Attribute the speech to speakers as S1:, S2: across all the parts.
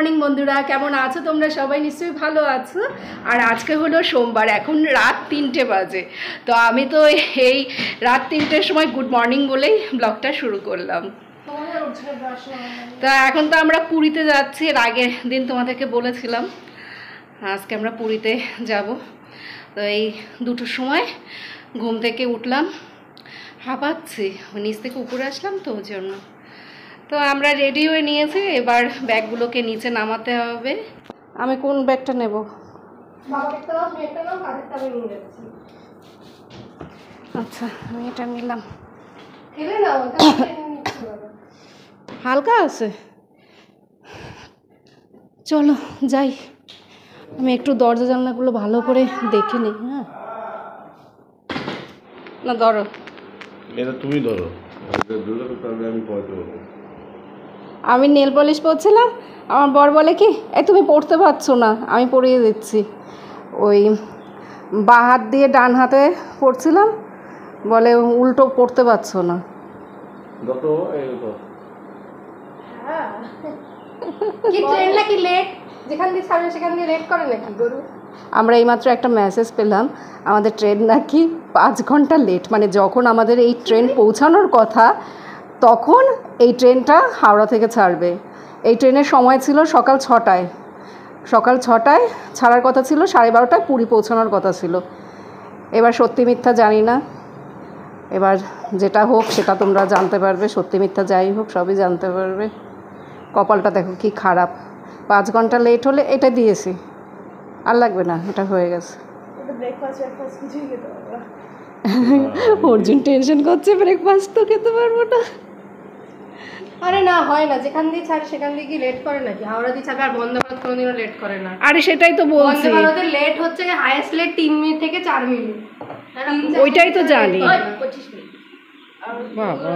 S1: Morning বন্ধুরা, কেমন আছো তোমরা? সবাই নিশ্চয়ই ভালো আছো। আর আজকে হলো সোমবার, এখন রাত 3টে বাজে। তো আমি তো এই রাত 3টের সময় গুড মর্নিং বলেই ব্লগটা শুরু করলাম। তা এখন তো আমরা পুরীতে যাচ্ছি, এর আগের দিন তোমাদেরকে বলেছিলাম আজকে আমরা পুরীতে যাব। তো এই 2টোর সময় ঘুম থেকে উঠলাম, হাঁপাচ্ছি, নিচ থেকে উপরে আসলাম তো ওই জন্য। তো আমরা রেডি হয়ে নিয়েছি, এবার ব্যাগগুলোকে নিচে নামাতে হবে। আমি কোন ব্যাগটা নেব? আচ্ছা, আমি এটা নিলাম। হালকা আছে, চলো যাই। আমি একটু দরজা জানলাগুলো ভালো করে দেখে নিই। হ্যাঁ না, ধরো
S2: এটা, তুমি ধরো। আমি পড়তে পারবো।
S1: আমি নেল পলিশ পরছিলাম, আমার বর বলে কি, এই তুমি পড়তে পারছো না, আমি পরিয়ে দিচ্ছি। ওই বাঁ হাত দিয়ে ডান হাতে পড়ছিলাম, বলে উল্টো পড়তে পারছো না। আমরা এইমাত্র একটা মেসেজ পেলাম, আমাদের ট্রেন নাকি 5 ঘন্টা লেট। মানে যখন আমাদের এই ট্রেন পৌঁছানোর কথা, তখন এই ট্রেনটা হাওড়া থেকে ছাড়বে। এই ট্রেনের সময় ছিল সকাল 6টায়, সকাল 6টায় ছাড়ার কথা ছিল, 12:30টায় পুরী পৌঁছানোর কথা ছিল। এবার সত্যি মিথ্যা জানি না, এবার যেটা হোক সেটা তোমরা জানতে পারবে। সত্যি মিথ্যা যাই হোক সবই জানতে পারবে। কপালটা দেখো কি খারাপ, 5 ঘন্টা লেট হলে এটা দিয়েছি, আর লাগবে না, এটা হয়ে গেছে। অর্জুন টেনশন করছে, ব্রেকফাস্ট তো খেতে পারবো না।
S3: আরে না, হয় না, যেখান দিয়ে ছাড়ে সেখান দিয়ে কি লেট করে নাকি? হাওড়া দিয়ে ছাড়বে, আর বন্দে ভারত কোনোদিনও লেট করে না।
S1: আরে সেটাই তো বলছি,
S3: বন্দে ভারতের লেট হচ্ছে হাইয়েস্ট লেট 3 মিনিট থেকে 4 মিনিট।
S1: ওইটাই তো জানি।
S3: 25 মিনিট।
S1: বাবা,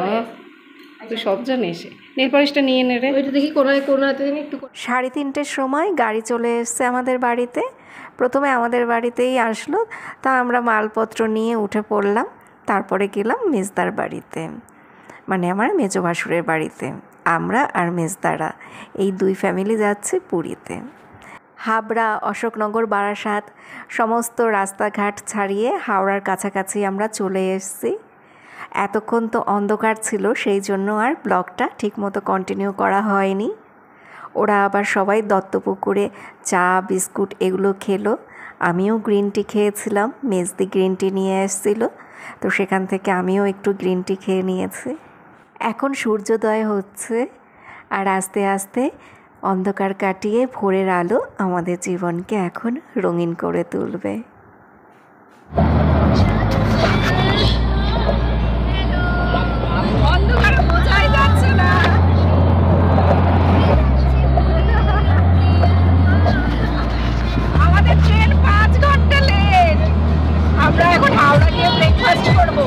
S1: তুই সব জানিস। নেল পলিশটা নিয়ে নে রে।
S3: ওইটা দেখি কোনো হাতে জানি একটু।
S4: 3:30টার সময় গাড়ি চলে এসছে আমাদের বাড়িতে। প্রথমে আমাদের বাড়িতেই আসলো, তা আমরা মালপত্র নিয়ে উঠে পড়লাম। তারপরে গেলাম মেজদার বাড়িতে, মানে আমার মেজো ভাসুরের বাড়িতে। আমরা আর মেজদারা এই 2 ফ্যামিলি যাচ্ছে পুরীতে। হাবড়া, অশোকনগর, বারাসাত সমস্ত রাস্তাঘাট ছাড়িয়ে হাওড়ার কাছাকাছি আমরা চলে এসেছি। এতক্ষণ তো অন্ধকার ছিল, সেই জন্য আর ব্লগটা ঠিকমতো কন্টিনিউ করা হয়নি। ওরা আবার সবাই দত্তপুকুরে চা বিস্কুট এগুলো খেলো। আমিও গ্রিন টি খেয়েছিলাম, মেজদি গ্রিন টি নিয়ে এসেছিল, তো সেখান থেকে আমিও একটু গ্রিন টি খেয়ে নিয়েছি। এখন সূর্যোদয় হচ্ছে, আর আস্তে আস্তে অন্ধকার কাটিয়ে ভোরের আলো আমাদের জীবনকে এখন রঙিন করে তুলবে।
S1: আমাদের ট্রেন 5 ঘন্টা লেট। আমরা এখন হাওড়া গিয়ে ব্রেকফাস্ট করব।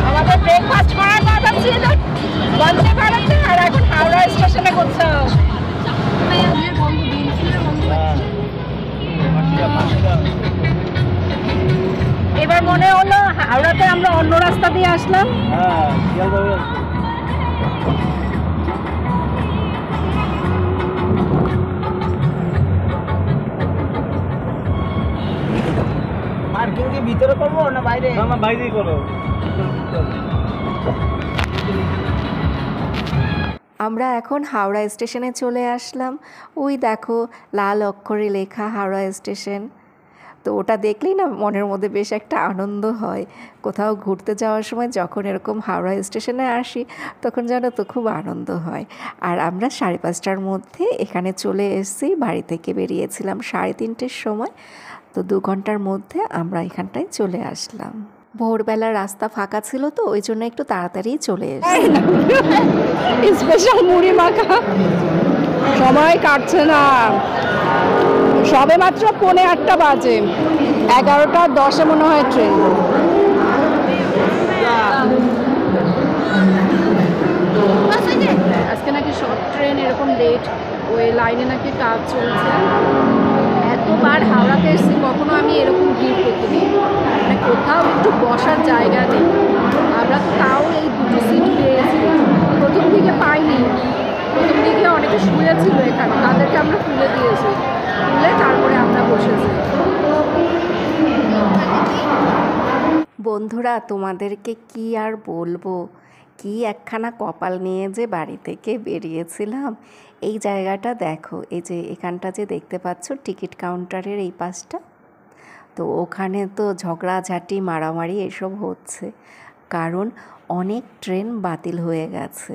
S1: আমাদের ব্রেকফাস্ট করার কথা ছিল বন্দে ভারতে, আর এখন হাওড়া স্টেশনে কোথাও। এবার মনে হলো হাওড়াতে আমরা অন্য রাস্তা দিয়ে আসলাম।
S5: পার্কিং কি ভিতরে করবো না বাইরে? না, বাইরেই করো।
S4: আমরা এখন হাওড়া স্টেশনে চলে আসলাম। ওই দেখো লাল অক্ষরে লেখা হাওড়া স্টেশন। তো ওটা দেখলেই না মনের মধ্যে বেশ একটা আনন্দ হয়। কোথাও ঘুরতে যাওয়ার সময় যখন এরকম হাওড়া স্টেশনে আসি, তখন জানো তো খুব আনন্দ হয়। আর আমরা 5:30টার মধ্যে এখানে চলে এসেছি। বাড়ি থেকে বেরিয়েছিলাম 3:30টের সময়, তো 2 ঘন্টার মধ্যে আমরা এখানটায় চলে আসলাম। ভোরবেলা রাস্তা ফাঁকা ছিল, তো ওই জন্য একটু তাড়াতাড়ি চলে এসেছি।
S1: স্পেশাল মুড়ি মাখা, সময় কাটছে না, সবে মাত্র 8:45 বাজে, 11:10 মনে হয় ট্রেন। আজকে নাকি সব ট্রেন এরকম লেট, ওই লাইনে নাকি কাজ চলছে। এতবার হাওড়াতে এসেছি, কখনো আমি এরকম ভিড় দেখিনি। মানে কোথাও একটু বসার জায়গা নেই। আমরা তো তাও এই 2টো সিট পেয়েছি, প্রথম দিকে পাইনি। প্রথম দিকে অনেকে শুয়েছিল এখানে, তাদেরকে
S4: বন্ধুরা, তোমাদেরকে কি আর বলবো, কি একখানা কপাল নিয়ে যে বাড়ি থেকে বেরিয়েছিলাম। এই জায়গাটা দেখো, এই যে এখানটা যে দেখতে পাচ্ছ টিকিট কাউন্টারের এই পাশটা, তো ওখানে তো ঝগড়াঝাটি মারামারি এসব হচ্ছে, কারণ অনেক ট্রেন বাতিল হয়ে গেছে।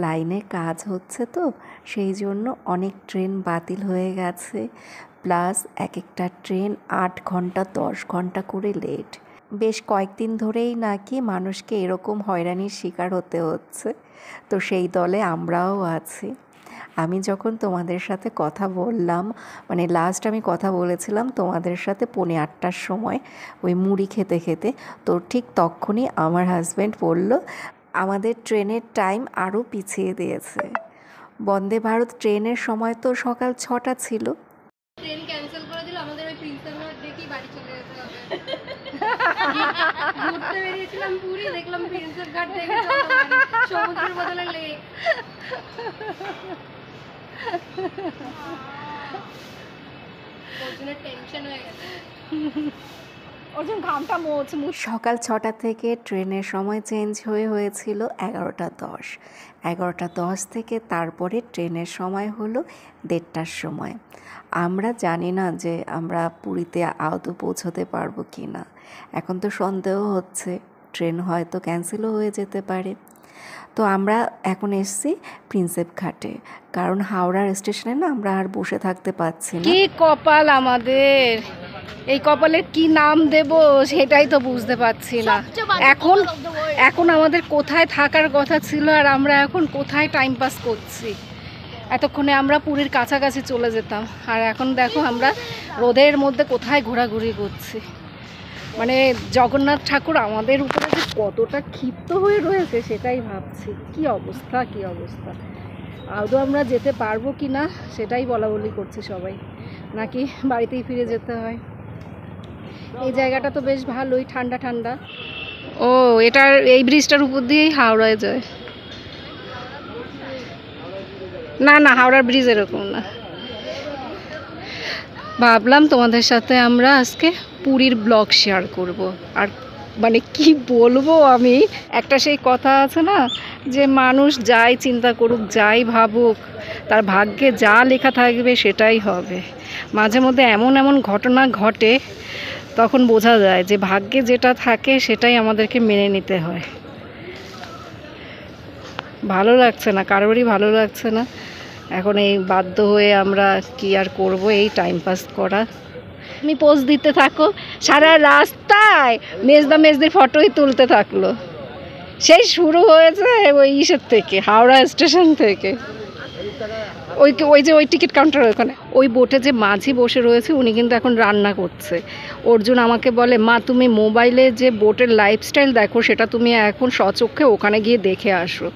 S4: লাইনে কাজ হচ্ছে তো সেই জন্য অনেক ট্রেন বাতিল হয়ে গেছে, প্লাস এক একটা ট্রেন 8 ঘন্টা 10 ঘন্টা করে লেট। বেশ কয়েকদিন ধরেই নাকি মানুষকে এরকম হয়রানির শিকার হতে হচ্ছে, তো সেই দলে আমরাও আছি। আমি যখন তোমাদের সাথে কথা বললাম, মানে লাস্ট আমি কথা বলেছিলাম তোমাদের সাথে 8:45-র সময় ওই মুড়ি খেতে খেতে, তো ঠিক তখনই আমার হাজব্যান্ড বলল আমাদের ট্রেনের টাইম আরও পিছিয়ে দিয়েছে। বন্দে ভারত ট্রেনের সময় তো সকাল 6টা ছিল।
S3: ট্রেন ক্যান্সেল করে দিল, আমাদের ওই প্রিন্সেপ ঘাট দেখেই বাড়ি চলে যেতে হবে। ঘুরতে বেরিয়েছিলাম পুরী, দেখলাম প্রিন্সেপ ঘাট দেখে চলো বাড়ি, সমুদ্রের বদলে লেক। ওর জন্য টেনশন হয়ে গেছে।
S1: ওজন ঘামটা মোচ।
S4: সকাল 6টা থেকে ট্রেনের সময় চেঞ্জ হয়েছিল 11:10। 11:10 থেকে তারপরে ট্রেনের সময় হলো 1:30টার সময়। আমরা জানি না যে আমরা পুরীতে আদৌ পৌঁছতে পারবো কি না। এখন তো সন্দেহ হচ্ছে ট্রেন হয়তো ক্যান্সেলও হয়ে যেতে পারে। তো আমরা এখন এসেছি প্রিন্সেপ ঘাটে, কারণ হাওড়ার স্টেশনে না আমরা আর বসে থাকতে পারছি না।
S1: কি কপাল আমাদের, এই কপালের কি নাম দেব সেটাই তো বুঝতে পারছি না। এখন আমাদের কোথায় থাকার কথা ছিল, আর আমরা এখন কোথায় টাইম পাস করছি। এতক্ষণে আমরা পুরীর কাছাকাছি চলে যেতাম, আর এখন দেখো আমরা রোদের মধ্যে কোথায় ঘোরাঘুরি করছি। মানে জগন্নাথ ঠাকুর আমাদের উপরে যে কতটা ক্ষিপ্ত হয়ে রয়েছে সেটাই ভাবছি। কি অবস্থা, কি অবস্থা। আদৌ আমরা যেতে পারবো কি না সেটাই বলা বলি করছে সবাই, নাকি বাড়িতেই ফিরে যেতে হয়। এই জায়গাটা তো বেশ ভালোই, ঠান্ডা ঠান্ডা। ও, এটার এই ব্রিজটার উপর দিয়েই হাওড়ায় যায়। না না, হাওড়ার ব্রিজ এরকম না। ভাবলাম তোমাদের সাথে আমরা আজকে পুরীর ব্লগ শেয়ার করব। আর মানে কি বলবো আমি, একটা সেই কথা আছে না যে মানুষ যাই চিন্তা করুক, যাই ভাবুক, তার ভাগ্যে যা লেখা থাকবে সেটাই হবে। মাঝে মধ্যে এমন এমন ঘটনা ঘটে, তখন বোঝা যায় যে ভাগ্যে যেটা থাকে সেটাই আমাদেরকে মেনে নিতে হয়। ভালো লাগছে না, কারোরই ভালো লাগছে না। এখন এই বাধ্য হয়ে আমরা কি আর করব, এই টাইম পাস করা। তুমি পোজ দিতে থাকো, সারা রাস্তায় মেজদির ফটোই তুলতে থাকলো। সেই শুরু হয়েছে ওই ইসের থেকে, হাওড়া স্টেশন থেকে। ওই টিকিট কাউন্টার ওখানে ওই বোটে যে মাঝি বসে রয়েছে, উনি কিন্তু এখন রান্না করছে। অর্জুন আমাকে বলে, মা তুমি মোবাইলে যে বোটের লাইফস্টাইল দেখো সেটা তুমি এখন স্বচক্ষে ওখানে গিয়ে দেখে আসো।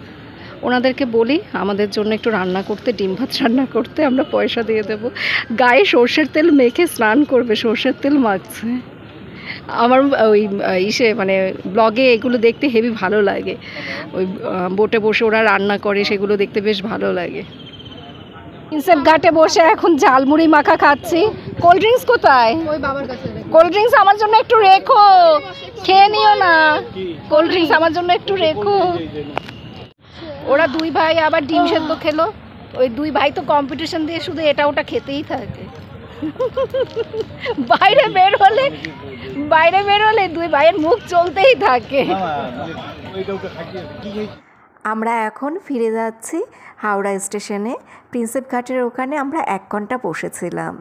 S1: ওনাদেরকে বলি আমাদের জন্য একটু রান্না করতে, ডিম ভাত রান্না করতে, আমরা পয়সা দিয়ে দেবো। গায়ে সর্ষের তেল মেখে স্নান করবে, সর্ষের তেল মাখছে। আমার ওই মানে ব্লগে এগুলো দেখতে হেভি ভালো লাগে। ওই বোটে বসে ওরা রান্না করে, সেগুলো দেখতে বেশ ভালো লাগে। প্রিন্সেপ ঘাটে বসে এখন ঝালমুড়ি মাখা খাচ্ছি। কোল্ড ড্রিঙ্কস কোথায়?
S3: ওই বাবার কাছে।
S1: কোল্ড ড্রিঙ্কস আমার জন্য একটু রেখো, খেয়ে নিও না। কোল্ড ড্রিঙ্কস আমার জন্য একটু রেখো। ওরা দুই ভাই আবার ডিম সেদ্ধ খেলো। ওই দুই ভাই তো কম্পিটিশন দিয়ে শুধু এটা ওটা খেতেই থাকে। বাইরে বের হলে দুই ভাইয়ের মুখ চলতেই থাকে।
S4: আমরা এখন ফিরে যাচ্ছি হাওড়া স্টেশনে। প্রিন্সেপ ঘাটের ওখানে আমরা 1 ঘন্টা বসেছিলাম।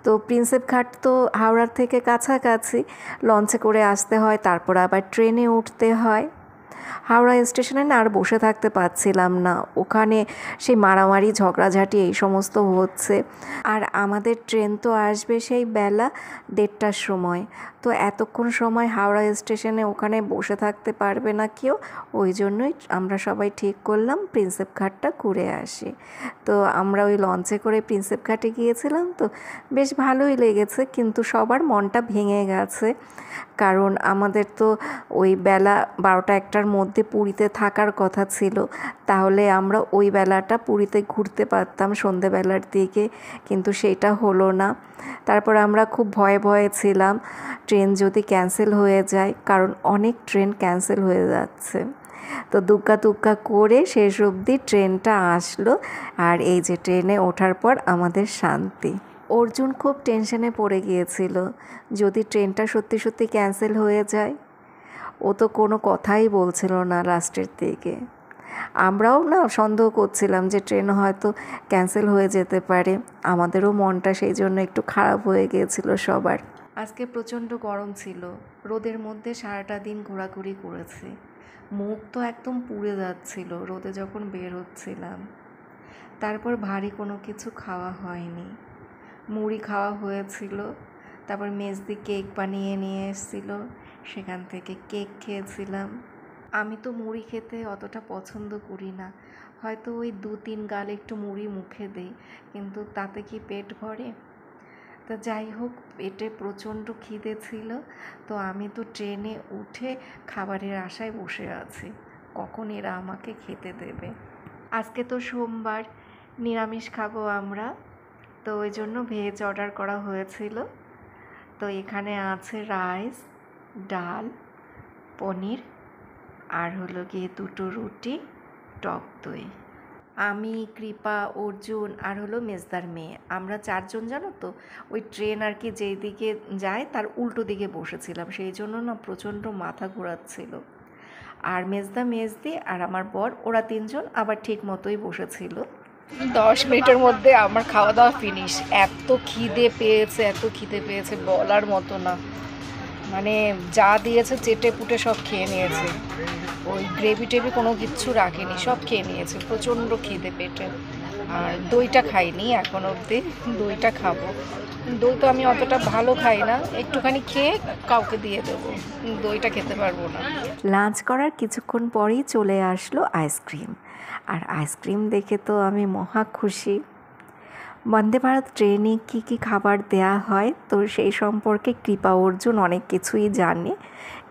S4: তো প্রিন্সেপ ঘাট তো হাওড়ার থেকে কাছাকাছি, লঞ্চে করে আসতে হয়, তারপর আবার ট্রেনে উঠতে হয়। হাওড়া স্টেশনে না আর বসে থাকতে পারছিলাম না, ওখানে সেই মারামারি ঝগড়াঝাটি এই সমস্ত হচ্ছে। আর আমাদের ট্রেন তো আসবে সেই বেলা 1:30টার সময়। তো এতক্ষণ সময় হাওড়া স্টেশনে ওখানে বসে থাকতে পারবে না কেউ, ওই জন্যই আমরা সবাই ঠিক করলাম প্রিন্সেপ ঘাটটা ঘুরে আসি। তো আমরা ওই লঞ্চে করে প্রিন্সেপ ঘাটে গিয়েছিলাম, তো বেশ ভালোই লেগেছে, কিন্তু সবার মনটা ভেঙে গেছে, কারণ আমাদের তো ওই বেলা 12টা-1টার মধ্যে পুরীতে থাকার কথা ছিল, তাহলে আমরা ওই বেলাটা পুরীতে ঘুরতে পারতাম সন্ধেবেলার দিকে, কিন্তু সেটা হলো না। তারপর আমরা খুব ভয়ে ভয়ে ছিলাম ট্রেন যদি ক্যান্সেল হয়ে যায়, কারণ অনেক ট্রেন ক্যান্সেল হয়ে যাচ্ছে। তো দুগ্গা দুগ্গা করে শেষ অবধি ট্রেনটা আসলো, আর এই যে ট্রেনে ওঠার পর আমাদের শান্তি। অর্জুন খুব টেনশনে পড়ে গিয়েছিল যদি ট্রেনটা সত্যি সত্যি ক্যান্সেল হয়ে যায়। ও তো কোনো কথাই বলছিল না লাস্টের দিকে। আমরাও না সন্দেহ করছিলাম যে ট্রেন হয়তো ক্যান্সেল হয়ে যেতে পারে। আমাদেরও মনটা সেই জন্য একটু খারাপ হয়ে গিয়েছিল সবার। আজকে প্রচণ্ড গরম ছিল, রোদের মধ্যে সারাটা দিন ঘোরাঘুরি করেছি। মুখ তো একদম পুড়ে যাচ্ছিল রোদে যখন বের হচ্ছিলাম। তারপর ভারী কোনো কিছু খাওয়া হয়নি, মুড়ি খাওয়া হয়েছিল। তারপর মেজদি কেক বানিয়ে নিয়ে এসেছিল, সেখান থেকে কেক খেয়েছিলাম। আমি তো মুড়ি খেতে অতটা পছন্দ করি না, হয়তো ওই 2-3 গাল একটু মুড়ি মুখে দিই, কিন্তু তাতে কি পেট ভরে? তা যাই হোক, পেটে প্রচণ্ড খিদে ছিল, তো আমি তো ট্রেনে উঠে খাবারের আশায় বসে আছি কখন এরা আমাকে খেতে দেবে। আজকে তো সোমবার, নিরামিষ খাবো আমরা, তো ওই জন্য ভেজ অর্ডার করা হয়েছিল। তো এখানে আছে রাইস, ডাল, পনির, আর হলো গিয়ে 2টো রুটি, টক দই। আমি, কৃপা, অর্জুন আর হলো মেজদার মেয়ে, আমরা 4 জন জানো তো ওই ট্রেন আর কি যেই দিকে যায় তার উল্টো দিকে বসেছিলাম, সেই জন্য না প্রচণ্ড মাথা ঘোরাচ্ছিল। আর মেজদা, মেজদি আর আমার বর, ওরা 3 জন আবার ঠিক মতোই বসেছিল।
S1: 10 মিনিটের মধ্যে আমার খাওয়া দাওয়া ফিনিশ। এত খিদে পেয়েছে বলার মতো না, মানে যা দিয়েছে চেটে পুটে সব খেয়ে নিয়েছে। ওই গ্রেভি টেভি কোনো কিচ্ছু রাখেনি, সব খেয়ে নিয়েছে। প্রচণ্ড খিদে পেটে। আর দইটা খাইনি এখন অবধি, দইটা খাবো। দই তো আমি অতটা ভালো খাই না, একটুখানি খেয়ে কাউকে দিয়ে দেবো, দইটা খেতে পারবো না।
S4: লাঞ্চ করার কিছুক্ষণ পরেই চলে আসলো আইসক্রিম, আর আইসক্রিম দেখে তো আমি মহা খুশি। বন্দে ভারত ট্রেনে কী কী খাবার দেয়া হয় তো সেই সম্পর্কে কৃপা অর্জুন অনেক কিছুই জানে,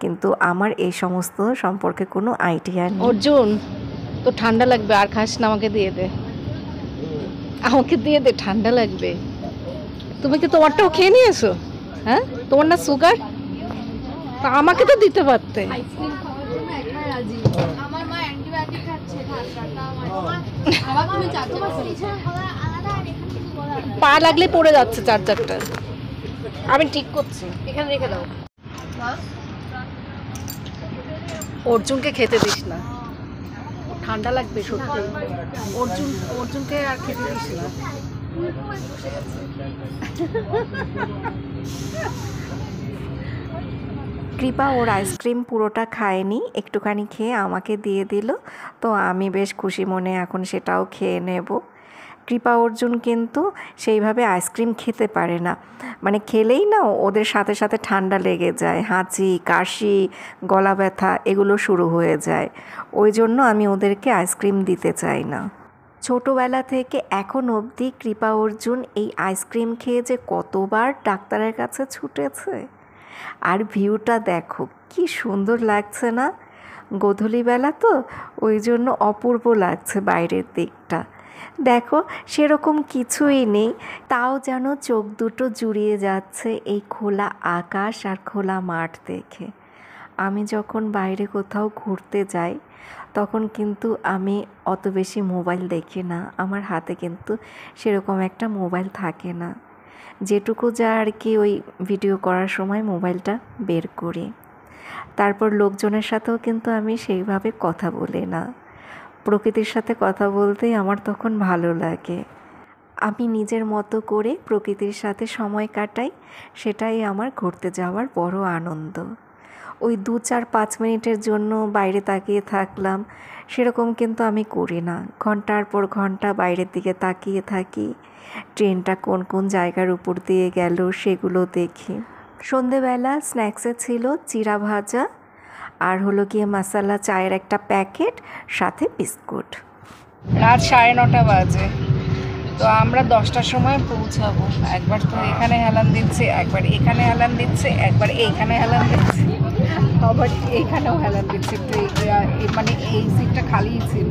S4: কিন্তু আমার এই সমস্ত সম্পর্কে কোনো আইডিয়া নেই।
S1: অর্জুন, তো ঠান্ডা লাগবে, আর খাস না, আমাকে দিয়ে দে, আমাকে দিয়ে দে, ঠান্ডা লাগবে। তুমি কি তোমারটাও খেয়ে নিয়েছো? হ্যাঁ, তোমার না সুগার? তা আমাকে তো দিতে পারতে।
S3: আইসক্রিম খাওয়ার জন্য একা রাজি। আমার মা অ্যান্টিবায়োটিক খাচ্ছে, আবার তুমি
S1: পা লাগলে পড়ে যাচ্ছে চার্জারটা, আমি ঠিক করছি।
S3: এখানে রেখে দাও।
S1: অর্জুনকে খেতে দিস না, ঠান্ডা লাগবে সত্যি। অর্জুনকে আর খেতে দিস না।
S4: কৃপা ওর আইসক্রিম পুরোটা খায়নি, একটুখানি খেয়ে আমাকে দিয়ে দিল, তো আমি বেশ খুশি মনে এখন সেটাও খেয়ে নেব। কৃপা অর্জুন কিন্তু সেইভাবে আইসক্রিম খেতে পারে না, মানে খেলেই না ওদের সাথে সাথে ঠান্ডা লেগে যায়, হাঁচি, কাশি, গলা ব্যথা এগুলো শুরু হয়ে যায়। ওই জন্য আমি ওদেরকে আইসক্রিম দিতে চাই না। ছোটোবেলা থেকে এখন অবধি কৃপা অর্জুন এই আইসক্রিম খেয়ে যে কতবার ডাক্তারের কাছে ছুটেছে। আর ভিউটা দেখো কি সুন্দর লাগছে না, গোধূলিবেলা তো ওই জন্য অপূর্ব লাগছে বাইরের দিকটা। দেখো সেরকম কিছুই নেই, তাও যেন চোখ দুটো জুড়িয়ে যাচ্ছে এই খোলা আকাশ আর খোলা মাঠ দেখে। আমি যখন বাইরে কোথাও ঘুরতে যাই তখন কিন্তু আমি অত বেশি মোবাইল দেখি না, আমার হাতে কিন্তু সেরকম একটা মোবাইল থাকে না। যেটুকু যা আর কি ওই ভিডিও করার সময় মোবাইলটা বের করি। তারপর লোকজনের সাথেও কিন্তু আমি সেইভাবে কথা বলি না, প্রকৃতির সাথে কথা বলতেই আমার তখন ভালো লাগে। আমি নিজের মতো করে প্রকৃতির সাথে সময় কাটাই, সেটাই আমার ঘুরতে যাওয়ার বড় আনন্দ। ওই 2-4-5 মিনিটের জন্য বাইরে তাকিয়ে থাকলাম সেরকম কিন্তু আমি করি না, ঘন্টার পর ঘন্টা বাইরের দিকে তাকিয়ে থাকি, ট্রেনটা কোন কোন জায়গার উপর দিয়ে গেল সেগুলো দেখি। সন্ধেবেলা স্ন্যাক্সে ছিল চিড়া ভাজা আর হলো গিয়ে মশালা চায়ের একটা প্যাকেট, সাথে বিস্কুট।
S1: রাত 9:30 বাজে, তো আমরা 10টার সময় পৌঁছাবো। একবার তো এখানে হেলান দিচ্ছে, একবার এখানে হেলান দিচ্ছে, একবার এইখানে হেলান দিচ্ছে, আবার এইখানেও হেলান দিচ্ছে। একটু মানে এই সিটটা খালিই ছিল,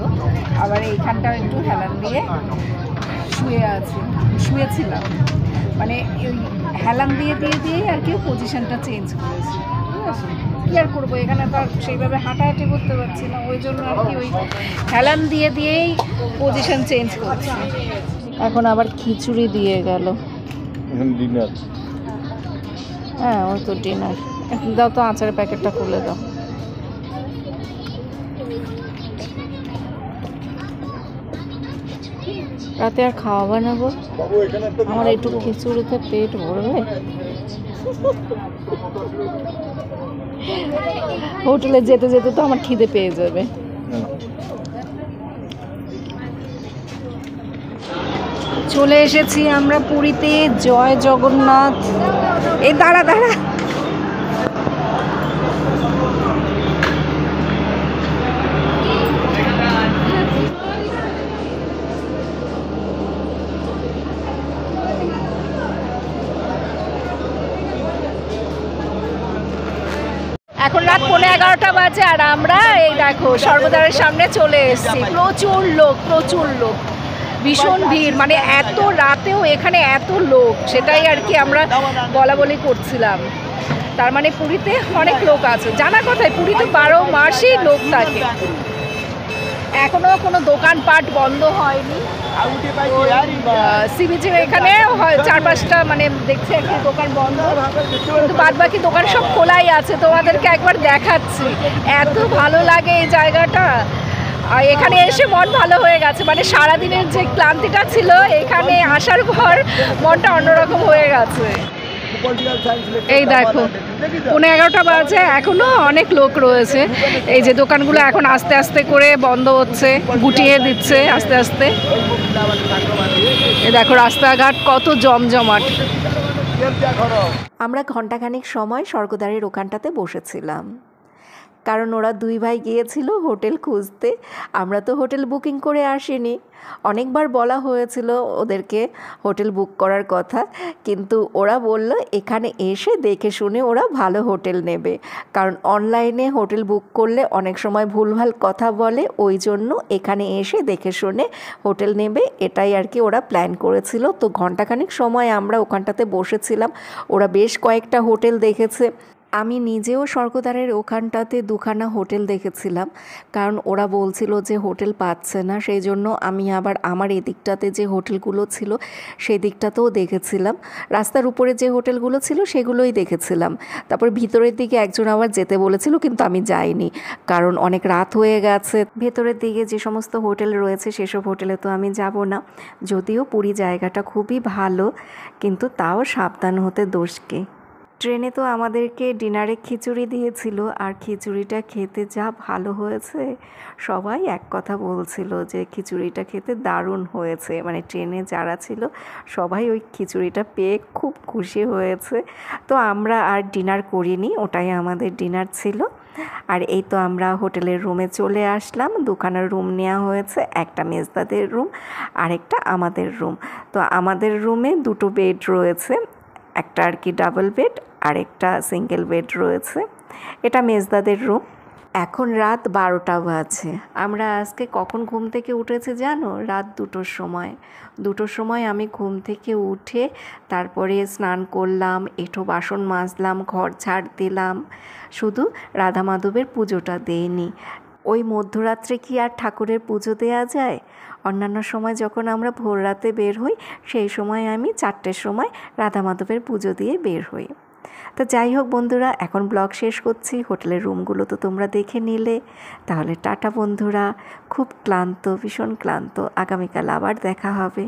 S1: আবার এইখানটাও একটু হেলান দিয়ে শুয়েছিলাম। মানে ওই হেলান দিয়েই আর কি পজিশনটা চেঞ্জ করেছি। ঠিক আছে, কী আর করবো, এখানে তো আর সেইভাবে হাঁটাহাঁটি করতে পারছি না, ওই জন্য আর কি ওই হেলান দিয়েই পজিশন চেঞ্জ করছি। এখন আবার খিচুড়ি দিয়ে গেল।
S2: এখন ডিনার।
S1: হ্যাঁ, ওই তো ডিনার। দাও তো আচারের প্যাকেটটা খুলে দাও। রাতে আর খাওয়া বানাবো? আমার একটু খিচুড়িতে পেট ভরবে? হোটেলে যেতে যেতে তো আমার খিদে পেয়ে যাবে। চলে এসেছি আমরা পুরীতে। জয় জগন্নাথ। এই দাঁড়া। এখন রাত 11:15 বাজে আর আমরা এই দেখো স্বর্গদ্বারের সামনে চলে এসেছি। প্রচুর লোক, ভীষণ ভিড়। মানে এত রাতেও এখানে এত লোক, সেটাই আর কি আমরা বলাবলি করছিলাম। তার মানে পুরীতে অনেক লোক আছে। জানা কথায় পুরীতে 12 মাসই লোক থাকে। এখনো কোনো দোকানপাট বন্ধ হয়নি। সি বিচের এখানে 4-5টা মানে দেখছি একটি দোকান বন্ধ, কিন্তু বাদ বাকি দোকান সব খোলাই আছে। তোমাদেরকে একবার দেখাচ্ছি, এত ভালো লাগে এই জায়গাটা। আর এখানে এসে মন ভালো হয়ে গেছে। মানে সারাদিনের যে ক্লান্তিটা ছিল, এখানে আসার পর মনটা অন্যরকম হয়ে গেছে। এই দেখো 11:15 বাজে, এখনো অনেক লোক রয়েছে। এই যে দোকানগুলো এখন আস্তে আস্তে করে বন্ধ হচ্ছে, গুটিয়ে দিচ্ছে আস্তে আস্তে। এই দেখো রাস্তাঘাট কত জমজমাট।
S4: আমরা ঘণ্টাখানেক সময় স্বর্গদ্বারের ওখানটাতে বসেছিলাম, কারণ ওরা 2 ভাই গিয়েছিল হোটেল খুঁজতে। আমরা তো হোটেল বুকিং করে আসিনি। অনেকবার বলা হয়েছিল ওদেরকে হোটেল বুক করার কথা, কিন্তু ওরা বলল এখানে এসে দেখে শুনে ওরা ভালো হোটেল নেবে, কারণ অনলাইনে হোটেল বুক করলে অনেক সময় ভুলভাল কথা বলে, ওই জন্য এখানে এসে দেখে শুনে হোটেল নেবে, এটাই আর কি ওরা প্ল্যান করেছিল। তো ঘণ্টাখানেক সময় আমরা ওখানটাতে বসেছিলাম। ওরা বেশ কয়েকটা হোটেল দেখেছে। আমি নিজেও স্বর্গদ্বারের ওখানটাতে 2খানা হোটেল দেখেছিলাম, কারণ ওরা বলছিল যে হোটেল পাচ্ছে না, সেই জন্য আমি আবার আমার এদিকটাতে যে হোটেলগুলো ছিল সেই দিকটাতেও দেখেছিলাম। রাস্তার উপরে যে হোটেলগুলো ছিল সেগুলোই দেখেছিলাম। তারপর ভিতরের দিকে একজন আবার যেতে বলেছিল, কিন্তু আমি যাইনি, কারণ অনেক রাত হয়ে গেছে। ভেতরের দিকে যে সমস্ত হোটেল রয়েছে সেসব হোটেলে তো আমি যাব না। যদিও পুরী জায়গাটা খুবই ভালো, কিন্তু তাও সাবধান হতে দোষকে। ট্রেনে তো আমাদেরকে ডিনারে খিচুড়ি দিয়েছিল, আর খিচুড়িটা খেতে যা ভালো হয়েছে, সবাই এক কথা বলছিল যে খিচুড়িটা খেতে দারুণ হয়েছে। মানে ট্রেনে যারা ছিল সবাই ওই খিচুড়িটা পেয়ে খুব খুশি হয়েছে। তো আমরা আর ডিনার করিনি, ওটাই আমাদের ডিনার ছিল। আর এই তো আমরা হোটেলের রুমে চলে আসলাম। 2খানা রুম নেওয়া হয়েছে, একটা মেজদাদের রুম আর একটা আমাদের রুম। তো আমাদের রুমে 2টো বেড রয়েছে, একটা আর কি ডাবল বেড আর একটা সিঙ্গেল বেড রয়েছে। এটা মেজদাদের রুম। এখন রাত 12টা বাজে। আমরা আজকে কখন ঘুম থেকে উঠেছি জানো? রাত 2টোর সময়। 2টোর সময় আমি ঘুম থেকে উঠে তারপরে স্নান করলাম, এঁঠো বাসন মাজলাম, ঘর ঝাড় দিলাম। শুধু রাধা মাধবের পুজোটা দেইনি। ওই মধ্যরাত্রে কি আর ঠাকুরের পুজো দেওয়া যায়? অন্যান্য সময় যখন আমরা ভোর রাতে বের হই, সেই সময় আমি 4টের সময় রাধা মাধবের পুজো দিয়ে বের হই। তো যাই হোক বন্ধুরা, এখন ব্লগ শেষ করছি। হোটেলের রুমগুলো তো তোমরা দেখে নিলে। তাহলে টাটা বন্ধুরা, খুব ক্লান্ত, ভীষণ ক্লান্ত। আগামীকাল আবার দেখা হবে।